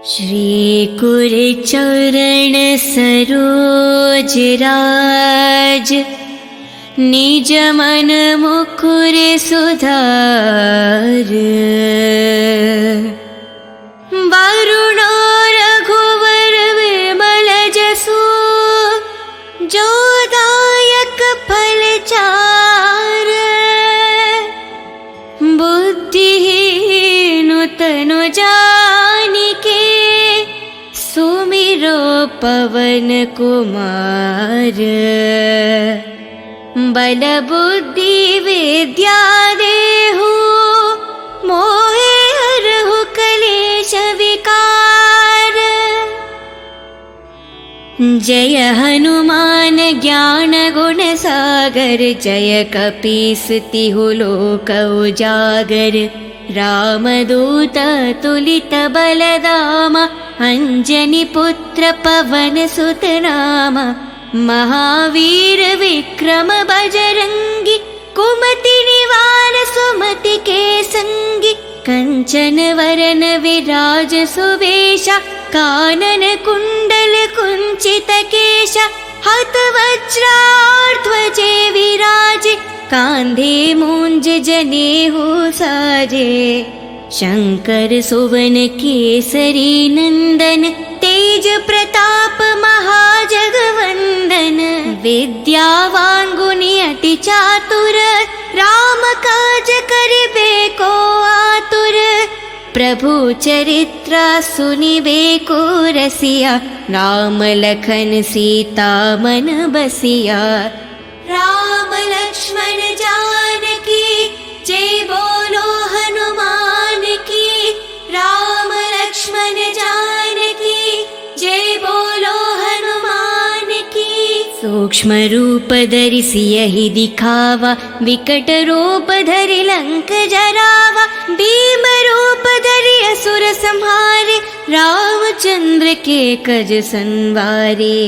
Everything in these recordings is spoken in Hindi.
श्री गुरुचरण सरोज राज, निज मन मुकुर सुधार। वरुणो रघुवर विमल जसु, जो दायक फल चार। बुद्धिहीन तनु जानिके, सुमिरो पवन कुमार। बल बुद्धि विद्या देहु, मोहे हरहु कलेश विकार। जय हनुमान ज्ञान गुण सागर, जय कपीस तिहु लोक उजागर। रामदूत तुलित बलधामा, अंजनी पुत्र पवन सुत नामा। महावीर विक्रम बजरंगी, कुमति निवार सुमति के संगी। कंचन वरन विराज सुवेशा, कानन कुंडल कुंचित केशा। हत वज्राध्वजे विराजे, कांधे मूंज जनेऊ साजे। शंकर सुवन केसरी नंदन, तेज प्रताप महाजगवंदन। विद्यावान गुणी अति चातुर, राम काज करिबे को आतुर। प्रभु चरित्र सुनिबे को रसिया, राम लखन सीता मन बसिया। राम लक्ष्मण जानकी, जय बोलो हनुमान की। राम लक्ष्मण जानकी, जय बोलो हनुमान की। सूक्ष्म रूप धरि सियहि दिखावा, विकट रूप धरि लंक जरावा। भीम रूप धरि असुर संहारे, रामचंद्र के कज संवारे।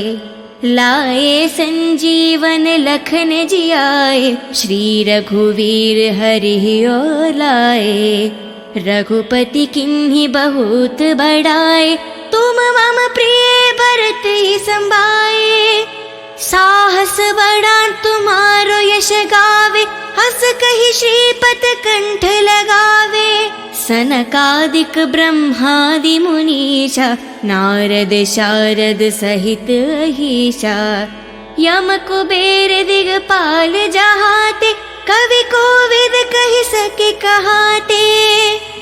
लाए संजीवन लखन जियाए, श्री रघुवीर हरि और लाए। रघुपति किन्हीं बहुत बड़ाए, तुम मम प्रिय भरत ही संभाए। साहस बड़ा तुम्हारो यश गावे, हस कहि श्रीपत कंठ लगावे। सनकादिक ब्रह्मादि मुनीषा, नारद शारद सहित अहीशा। यम कुबेर दिगपाल जहाते, कवि कोविद कहि सके कहाते।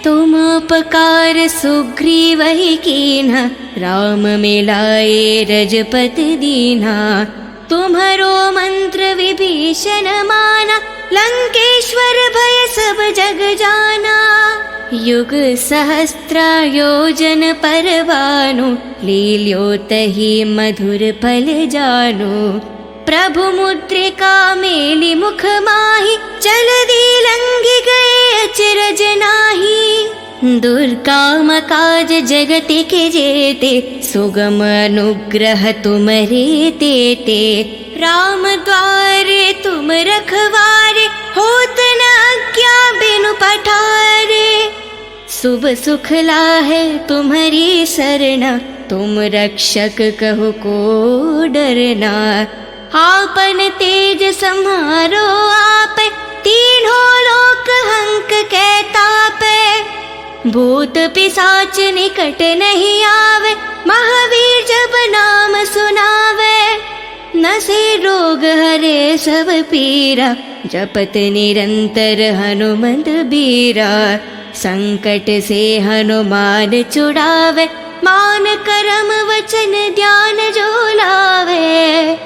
तुम उपकार सुग्रीवहि कीन्हा, राम मिलाए रजपति दीन्हा। तुम्हरो मंत्र विभीषण माना, लंकेश्वर भय सब जग जाना। युग सहस्त्र योजन पर भानु, लील्योतहि मधुर फल जानु। प्रभु मुद्रिका मेलि मुख माहि, जलधि लंघि गए अचरज नाहि। दुर्गम काज जगति के जेते, सुगम अनुग्रह तुम्हरे तेते। राम द्वारे तुम रखवारे, होत न आज्ञा बिनु पठारे। शुभ सुख लाहे तुम्हारी सरना, तुम रक्षक कहु को डरना। आपन तेज सम्हारो आपे, तीनों लोक हंक कै तापे। भूत पिशाच निकट नहीं आवे, महावीर जब नाम सुनावे। नसे रोग हरे सब पीरा, जपत निरंतर हनुमत बीरा। संकट से हनुमान छुड़ावे, मान करम वचन ध्यान जो लावे।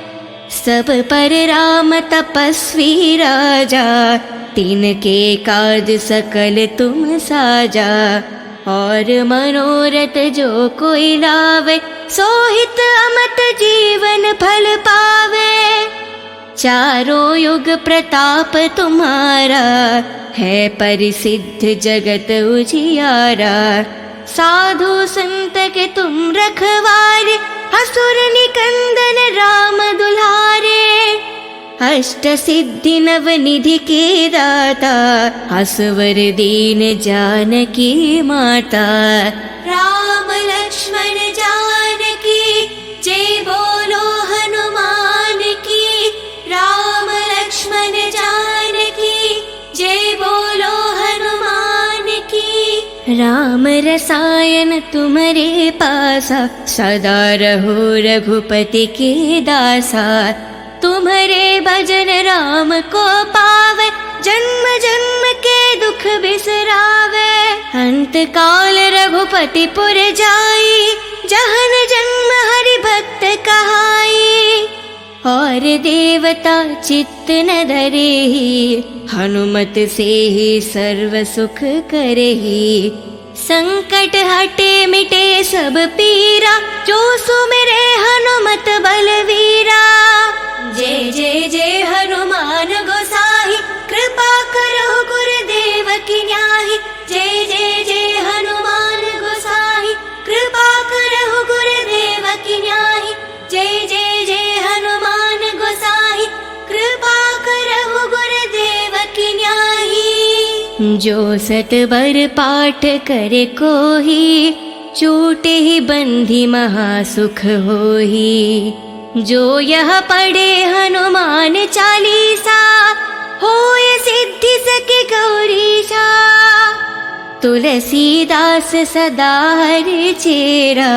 सब पर राम तपस्वी राजा, तिनके काज सकल तुम साजा। और मनोरथ जो कोई लावे, सोहित अमत जीवन फल पावे। चारों युग प्रताप तुम्हारा, है परिसिद्ध जगत उजियारा। साधु संत के तुम रखवारे, असुर निकंदन राम दुलारे। अष्ट सिद्धि नव निधि के दाता, असवर दीन जानकी माता। राम लक्ष्मण राम रसायन तुम्हारे पासा, सदा रहो रघुपति के दासा। तुम्हारे भजन राम को पावे, जन्म जन्म के दुख बिसरावे। अंत काल रघुपति पुर जाई, जहन जन्म हरि भक्त कहाई। और देवता चित्त न धरेहि, हनुमत से ही सर्व सुख करेहि। संकट हटे मिटे सब पीरा, जो सुमिरे हनुमत बलवीरा। जय जय जय हनुमान गोसाई, कृपा करो गुरुदेव की न्याही। जय जय जय हनुमान गोसाई, कृपा करो गुरुदेव की न्याही। जय जय जय हनुमान गोसाई, कृपा करो गुरुदेव की न्याही। जो सतबर पाठ करे कोही, छूटे ही बंधी महासुख होही। जो यह पढ़े हनुमान चालीसा, होय सिद्धि सके गौरीशा। तुलसीदास सदा हरि चेरा,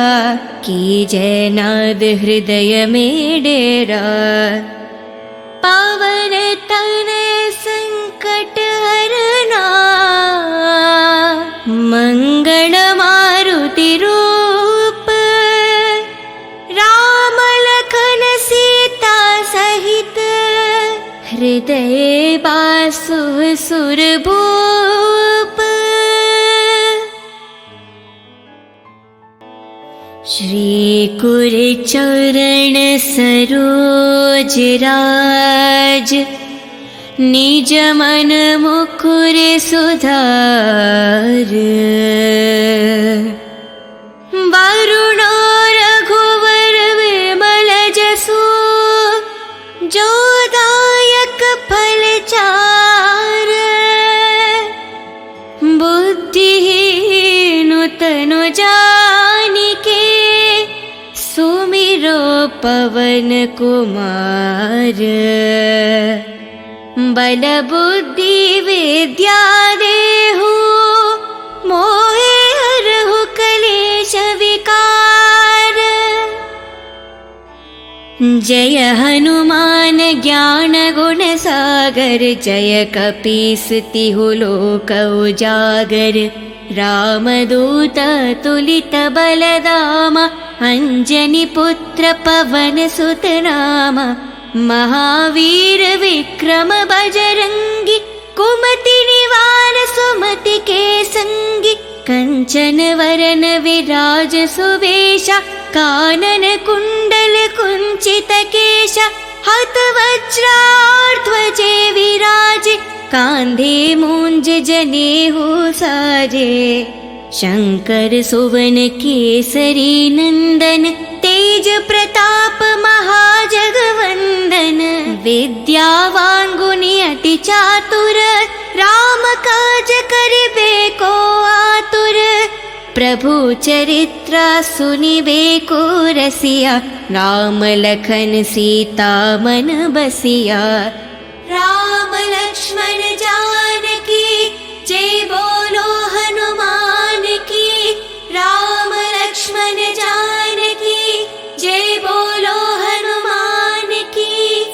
की जय नाद हृदय में डेरा। पावन तनय संकट हरना, मंगल मारुति रूप। राम लखन सीता सहित, हृदय बासु सुरभूप। श्री कुर चरण सरोज राज, निज मन मुकुर सुधार। वरुणो रघुवर विमल जसु, जो दायक फल चार। बुद्धिहीन तनु जानिके, सुमिरो पवन कुमार। बल बुद्धि विद्या देहु, मोहे हरहु कलेश विकार। जय हनुमान ज्ञान गुण सागर, जय कपीस तिहु लोक उजागर। रामदूत तुलित बलधामा, अंजनी पुत्र पवन सुत नामा। महावीर विक्रम बजरंगी, कुमति निवार सुमति के संगी। कंचन वरन विराज सुवेशा, कानन कुंडल कुंचित केशा। हत वज्रार ध्वजे विराजे, कांधे मूंज जनेऊ साजे। शंकर सुवन केसरी नंदन, तेज प्रताप महाजगवंदन। विद्यावान गुणी अति चातुर, राम काज करिबे को आतुर। प्रभु चरित्र सुनिबे को रसिया, राम लखन सीता मन बसिया। राम लक्ष्मण जानकी, जय बोलो हनुमान की। राम लक्ष्मण जानकी, जय बोलो हनुमान की।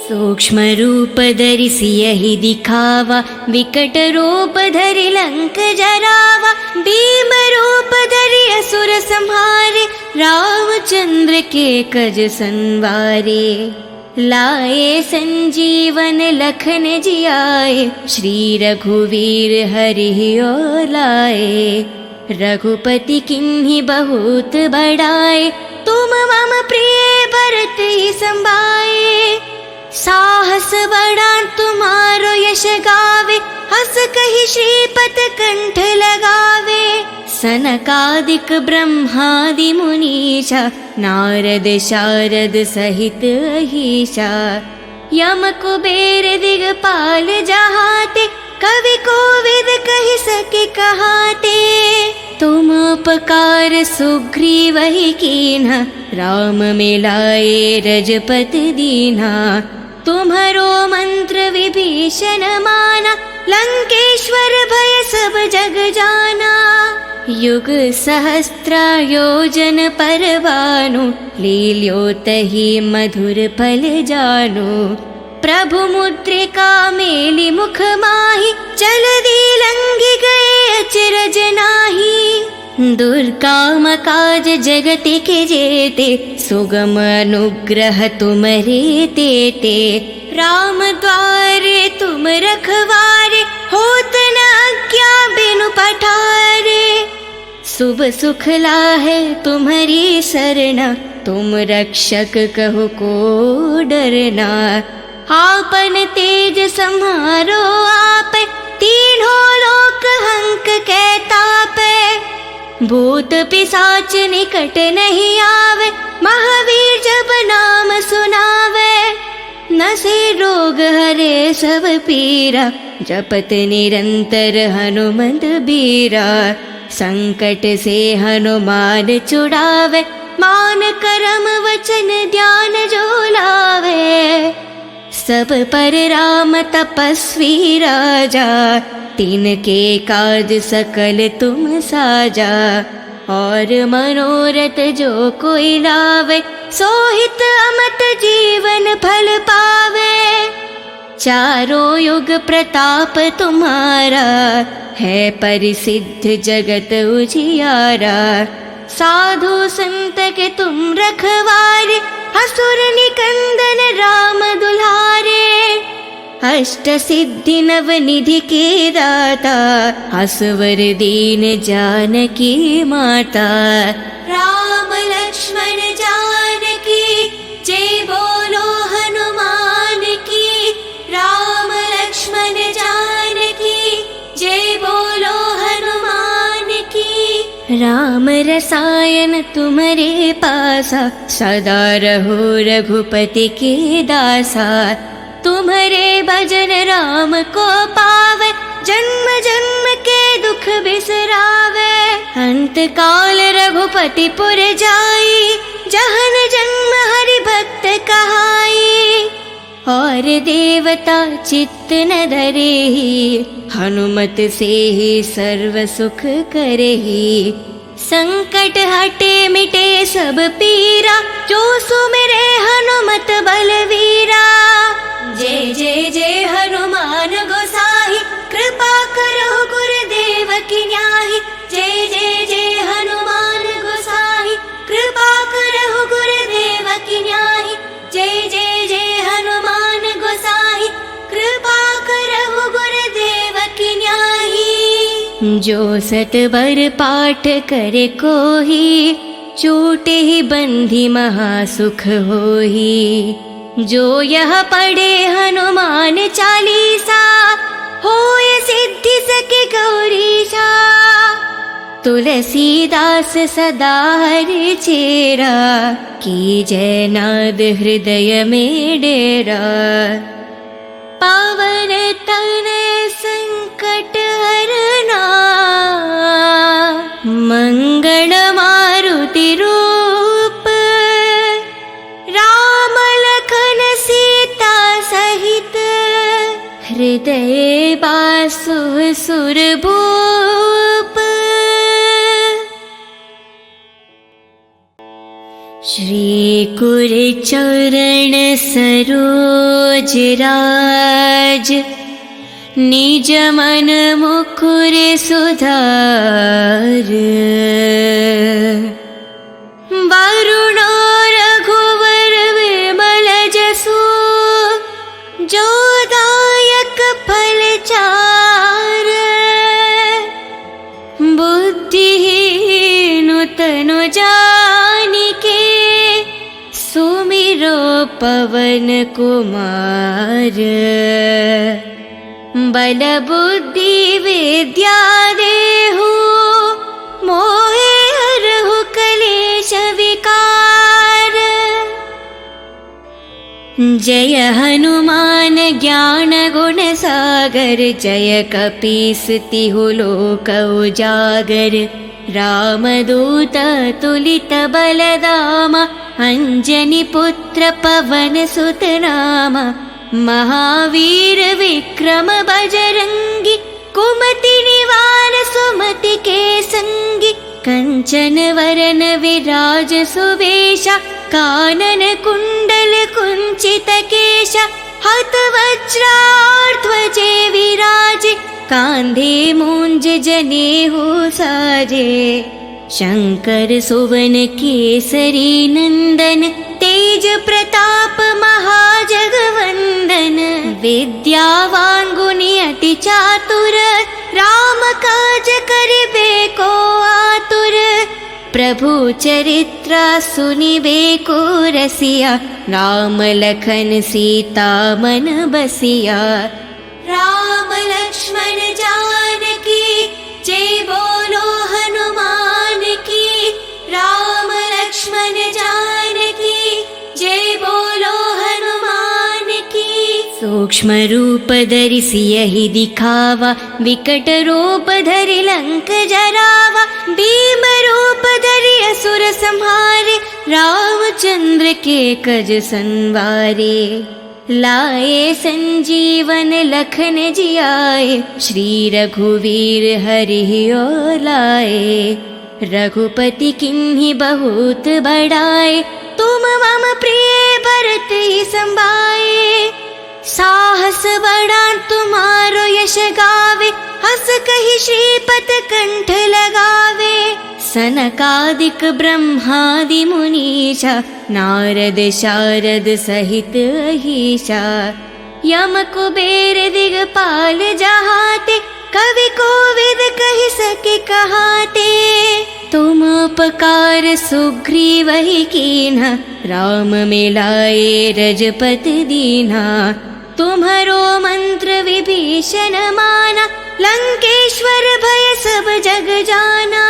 सूक्ष्म रूप धरि सियहि दिखावा, विकट रूप धरि लंक जरावा। भीम रूप धरि असुर संहारे, रामचंद्र के कज संवारे। लाए संजीवन लखन जियाए, श्री रघुवीर हरि ओर लाए। रघुपति किन्हीं बहुत बड़ाए, तुम मम प्रिय भरत ही संभाए। साहस बड़ा तुम्हारो यश गावे, हस कहि श्रीपत कंठ लगावे। सनकादिक ब्रह्मादि मुनीशा, नारद शारद सहित अहीशा। यम कुबेर दिगपाल जहाते, कवि कोविद कहि सके कहाते। तुम उपकार सुग्रीव ही कीन्हा, राम मिलाए रजपति दीन्हा। तुम्हारो मंत्र विभीषण माना, लंकेश्वर भय सब जग जाना। युग सहस्त्र योजन परवानु, लील्योतहि मधुर फल जानु। प्रभु मुद्रिका मेलि मुख माहि, जलधि लंघि गए अचरज नाही। दुर्गम काज जगति के जेते, सुगम अनुग्रह तुमरे तेते। राम द्वारे तुम रखवारे, होत न आज्ञा बिनु पठारे। शुभ सुख लाहे तुम्हारी सरना, तुम रक्षक कहो को डरना। आपन तेज सम्हारो आपे, तीनों लोक हंक कै तापे। भूत पिशाच निकट नहीं आवे, महावीर जब नाम सुनावे। नसे रोग हरे सब पीरा, जपत निरंतर हनुमंत बीरा। संकट से हनुमान छुड़ावे, मान करम वचन ध्यान जो लावे। सब पर राम तपस्वी राजा, तिनके काज सकल तुम साजा। और मनोरथ जो कोई लावे, सोहित अमत जीवन फल पावे। चारों युग प्रताप तुम्हारा, है परिसिद्ध जगत उजियारा। साधु संत के तुम रखवारे, असुर निकंदन राम दुलारे। अष्ट सिद्धि नव निधि के दाता, असवर दीन जानकी माता। राम लक्ष्मण जानकी, जय बोलो हनुमान की। राम लक्ष्मण जानकी, जय बोलो हनुमान की। राम रसायन तुम्हारे पासा, सदा रहो रघुपति के दासा। तुम्हारे भजन राम को पावे, जन्म जन्म के दुख बिसरावे। अंत काल रघुपति पुर जाई, जहन जन्म हरि भक्त कहाई। और देवता चित्त न धरेहि, हनुमत से ही सर्व सुख करेहि। संकट हटे मिटे सब पीरा, जो सुमिरे हनुमत बलवीरा। जय जय जय हनुमान गोसाई, कृपा करो गुरुदेव की न्याही। जय जय जय हनुमान गोसाई, कृपा करो गुरुदेव की न्याही। जय जय जय हनुमान गोसाई, कृपा करो गुरुदेव की न्याही। जो सतबर पाठ करे कोही, छूटे ही बंधी महासुख होही। जो यह पढ़े हनुमान चालीसा, होय सिद्धि सके गौरीशा। तुलसीदास सदा हरि चेरा, की जय नाद हृदय में डेरा। पावन तनय संकट हरना, मंगल मारुति रूप। राम लखन सीता सहित, हृदय बासु सुरभूप। श्री कुर चरण सरोज राज, निज मन मुकुर सुधार। वरुणो रघुवर विमल जसु, जो दायक फल चार। बुद्धिहीन तनु जानिके, सुमिरो पवन कुमार। बल बुद्धि विद्या देहु, मोहे हरहु कलेश विकार। जय हनुमान ज्ञान गुण सागर, जय कपीस तिहु लोक उजागर। रामदूत तुलित बलधामा, अंजनी पुत्र पवन सुत नामा। महावीर विक्रम बजरंगी, कुमति निवार सुमति के संगी, कंचन वरन विराज सुवेशा, कानन कुंडल कुंचित केशा, हत वज्रार्ध्वजे विराजे, कांधे मूंज जनेऊ साजे। शंकर सुवन केसरी नंदन, तेज प्रताप महाजगवंदन। विद्यावान गुणी अति चातुर, राम काज करिबे को आतुर। प्रभु चरित्र सुनिबे को रसिया, राम लखन सीता मन बसिया। राम लक्ष्मण जानकी, जय बोलो हनुमान की। राम लक्ष्मण जानकी, जय बोलो हनुमान की। सूक्ष्म रूप धरि सियहि दिखावा, विकट रूप धरि लंक जरावा। भीम रूप धरि असुर संहारे, रामचंद्र के कज संवारे। लाए संजीवन लखन जियाए, श्री रघुवीर हरि और लाए। रघुपति किन्हीं बहुत बड़ाए, तुम मम प्रिय भरत ही संभाए। साहस बड़ा तुम्हारो यश गावे, हस कहि श्रीपत कंठ लगावे। सनकादिक ब्रह्मादि मुनीसा, नारद शारद सहित अहीसा। यम कुबेर दिगपाल जहाते, कवि कोविद कहि सके कहाते। तुम उपकार सुग्रीव ही कीन्हा, राम मिलाए रजपति दीन्हा। तुम्हरो मंत्र विभीषण माना, लंकेश्वर भय सब जग जाना।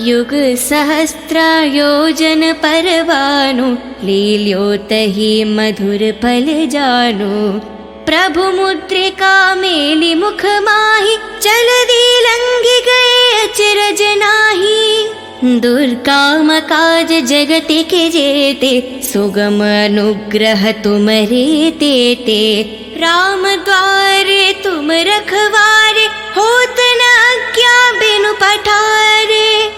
युग सहस्त्र योजन पर भानु, लील्योतहि मधुर फल जानु। प्रभु मुद्रिका मेलि मुख माहि, जलधि लंघि गए अचरज नाही। दुर्गम काज जगत के जेते, सुगम अनुग्रह तुम्हरे तेते। राम द्वारे तुम रखवारे, होत न आज्ञा बिनु पठारे।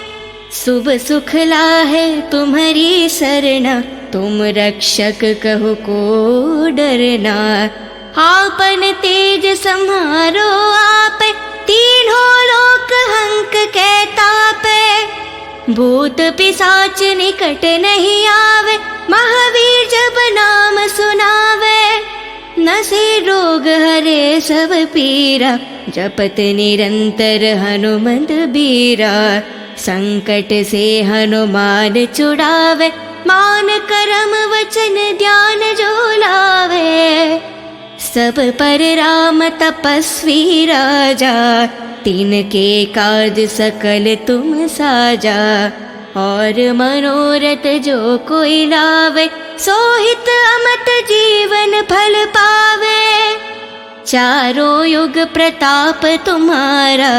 शुभ सुख लाहे तुम्हारी सरना, तुम रक्षक कहो को डरना। आपन तेज सम्हारो आप, तीनों लोक हंक के तापे। भूत पिशाच निकट नहीं आवे, महावीर जब नाम सुनावे। नसे रोग हरे सब पीरा, जपत निरंतर हनुमत बीरा। संकट से हनुमान छुड़ावे, मान करम वचन ध्यान जो लावे। सब पर राम तपस्वी राजा, तिनके काज सकल तुम साजा। और मनोरथ जो कोई लावे, सोहित अमत जीवन फल पावे। चारों युग प्रताप तुम्हारा,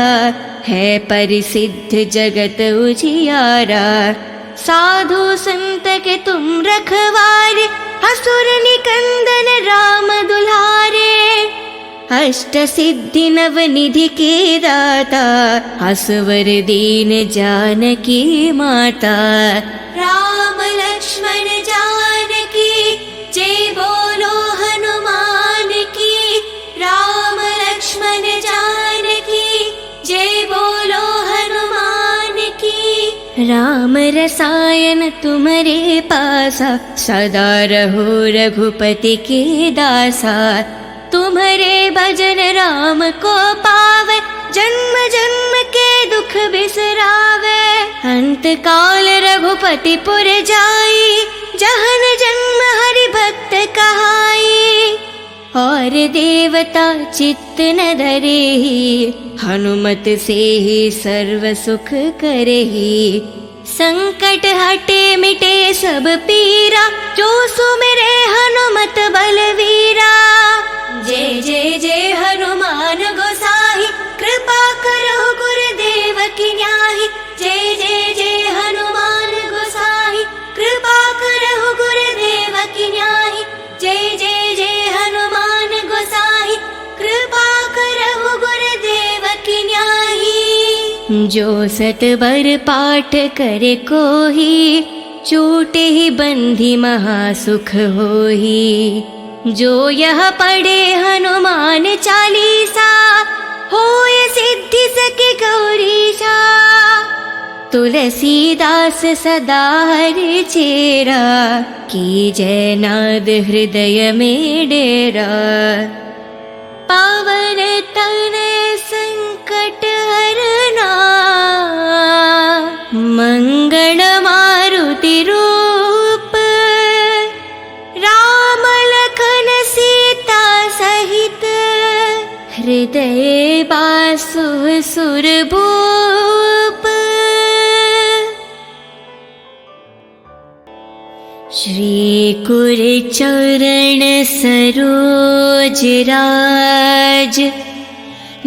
है परिसिद्ध जगत उजियारा। साधु संत के तुम रखवारे, असुर निकंदन राम दुलारे। अष्ट सिद्धि नव निधि के दाता, असवर दीन जानकी माता। राम लक्ष्मण जानकी, जय बोलो हनुमान की। राम लक्ष्मण जानकी, जय बोलो हनुमान की। राम रसायन तुम्हारे पासा, सदा रहो रघुपति के दासा। तुम्हारे भजन राम को पावे, जन्म जन्म के दुख बिसरावे। अंत काल रघुपति पुर जाई, जहन जन्म हरि भक्त कहाई। और देवता चित्त न धरेहि, हनुमत से ही सर्व सुख करेहि। संकट हटे मिटे सब पीरा, जो सुमिरे हनुमत बलवीरा। जय जय जय हनुमान गोसाई, कृपा करो गुरुदेव की न्याही। जय जय जय हनुमान गोसाई, कृपा करो गुरुदेव की न्याही। जय जय जय हनुमान गोसाई, कृपा करो गुरुदेव जो सतबर पाठ करे कोही, छूटे ही बंधी महासुख होही। जो यह पढ़े हनुमान चालीसा, होय सिद्धि सके गौरीशा। तुलसीदास सदा हरि चेरा, कीजय नाद हृदय में डेरा। पावन तनय संकट हरना, मंगल मारुति रूप। राम लखन सीता सहित, हृदय बासु सुरभूप। श्री गुरुचरण सरोज राज,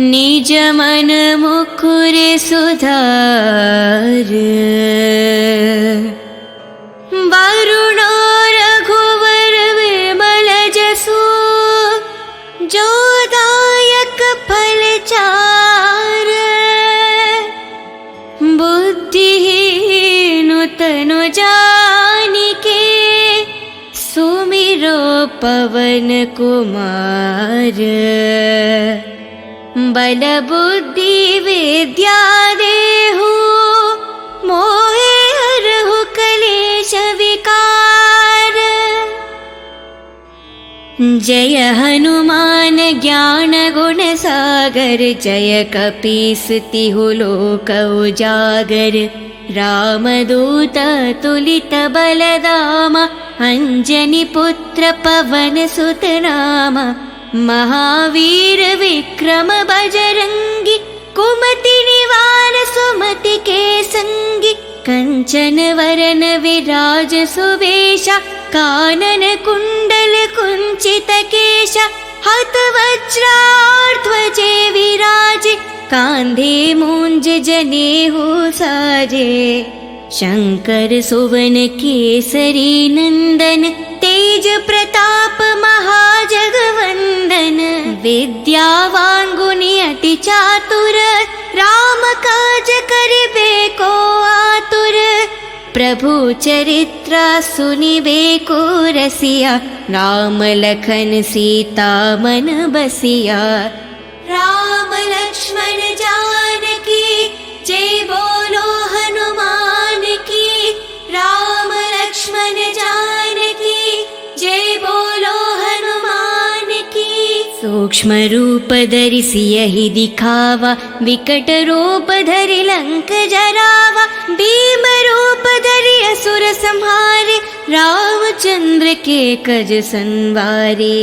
निज मन मुकुर सुधार। वरुण रघुवर विमल जसु, जो दायक फल चार। बुद्धिहीन तनु जानिके, सुमिरो पवन कुमार। बल बुद्धि विद्या देहु, मोहे हरहु कलेश विकार। जय हनुमान ज्ञान गुण सागर, जय कपीस तिहु लोक उजागर। रामदूत तुलित बलधामा, अंजनी पुत्र पवन सुत नामा। महावीर विक्रम बजरंगी, कुमति निवार सुमति के संगी। कंचन वरन विराज सुवेशा, कानन कुंडल कुंचित केशा। हत वज्राध्वजे विराजे, कांधे मूंज जनेऊ साजे। शंकर सुवन केसरी नंदन, तेज प्रताप महाजगवंदन। विद्यावान गुणी अति चातुर, राम काज करिबे को आतुर। प्रभु चरित्र सुनिबे को रसिया, राम लखन सीता मन बसिया। राम लक्ष्मण जानकी, जय बोलो हनुमान की। राम लक्ष्मण जानकी, जय बोलो हनुमान की। सूक्ष्म रूप धरि सियहि दिखावा, विकट रूप धरि लंक जरावा। भीम रूप धरि असुर संहारे, रामचंद्र के कज संवारे।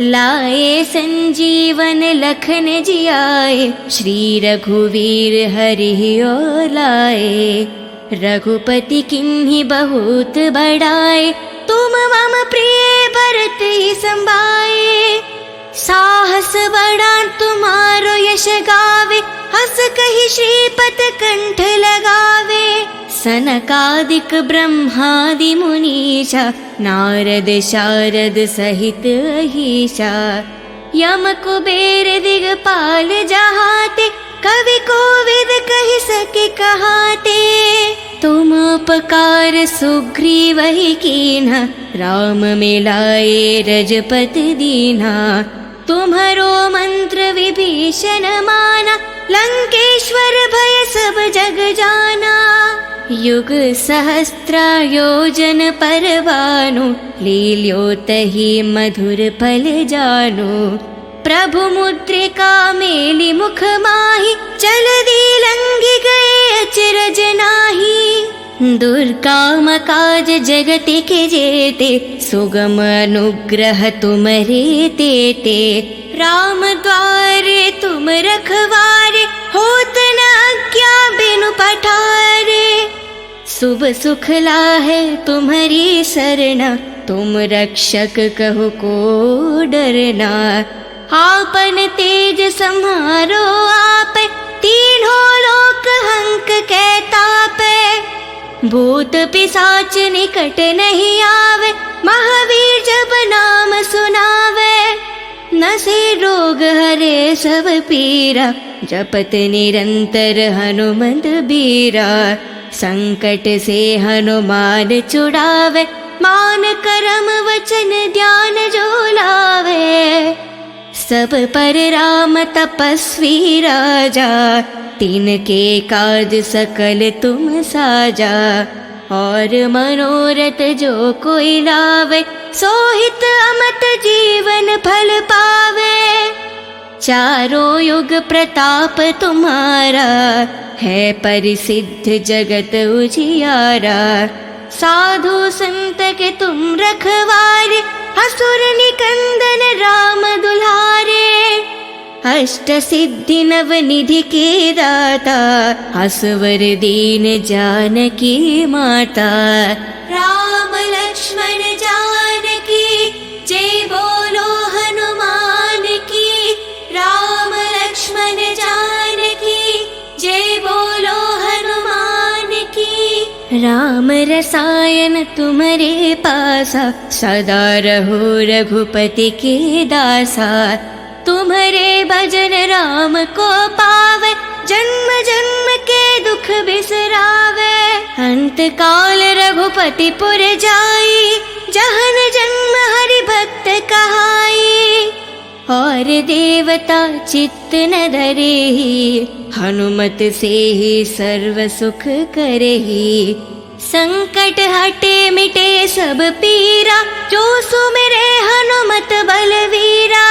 लाए संजीवन लखन जियाए, श्री रघुवीर हरि ओर लाए। रघुपति किन्हि बहुत बड़ाए, तुम मम प्रिय भरत ही संभाए। साहस बड़ा तुम्हारो यश गावे, हस कहि श्रीपत कंठ लगावे। सनकादिक ब्रह्मादि मुनीशा, नारद शारद सहित अहीशा। यम कुबेर दिगपाल जहाते, कवि कोविद कहि सके कहाते। तुम उपकार सुग्रीव ही कीन्हा, राम मिलाए रजपति दीन्हा। तुम्हारो मंत्र विभीषण माना, लंकेश्वर भय सब जग जाना। युग सहस्त्र योजन पर भानु, लील्योतहि मधुर फल जानु। प्रभु मुद्रिका मेलि मुख माहि, जलधि लंघि गए अचरज नाहि। दुर्गम काज जगति के जेते, सुगम अनुग्रह तुम्हारे तेते। राम द्वारे तुम रखवारे, होत न आज्ञा बिनु पठारे। शुभ सुख लाहे तुम्हारी सरना, तुम रक्षक कहो को डरना। आपन तेज सम्हारो आप, तीनों लोक हंक के तापे। भूत पिशाच निकट नहीं आवे, महावीर जब नाम सुनावे। नसे रोग हरे सब पीरा, जपत निरंतर हनुमंत बीरा। संकट से हनुमान छुड़ावे, मान करम वचन ध्यान जो लावे। सब पर राम तपस्वी राजा, तिनके काज सकल तुम साजा। और मनोरथ जो कोई लावे, सोहित अमत जीवन फल पावे। चारों युग प्रताप तुम्हारा, है परिसिद्ध जगत उजियारा। साधु संत के तुम रखवारे, असुर निकंदन राम दुलारे। अष्ट सिद्धि नव निधि के दाता, असवर दीन जानकी माता। राम लक्ष्मण जानकी जय बोलो हनुमान की। राम लक्ष्मण जानकी जय बोलो हनुमान की। राम रसायन तुम्हारे पासा, सदा रहो रघुपति के दासा। तुम्हारे भजन राम को पावे, जन्म जन्म के दुख बिसरावे। अंत काल रघुपति पुर जाई, जहन जन्म हरि भक्त कहाई। और देवता चित्त न धरेहि, हनुमत से ही सर्व सुख करेहि। संकट हटे मिटे सब पीरा, जो सुमिरे हनुमत बलवीरा।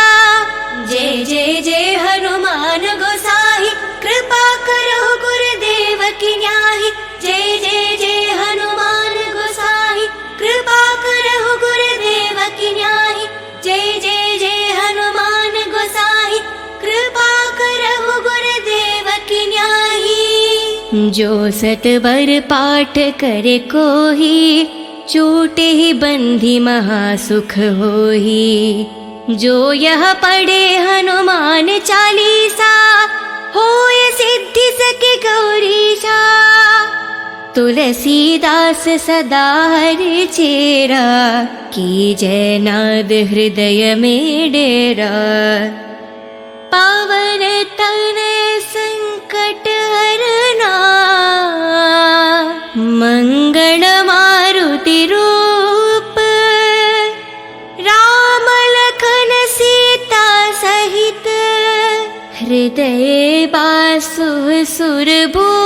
जय जय जय हनुमान गोसाई, कृपा करो गुरुदेव की न्याही। जय जय जय हनुमान गोसाई, कृपा करो गुरुदेव की न्याही। जय जय जय हनुमान गोसाई, कृपा करो गुरुदेव की न्याही। जो सतबर पाठ करे कोही, छूटे ही बंधी महासुख होही। जो यह पढ़े हनुमान चालीसा, होय सिद्धि सके गौरीशा। तुलसीदास सदा हरि चेरा, की जय नाद हृदय में डेरा। पावन तनय संकट हरना, मंगल मारुति रूप। राम लखन सीता सहित, हृदय बासु सुरभूप।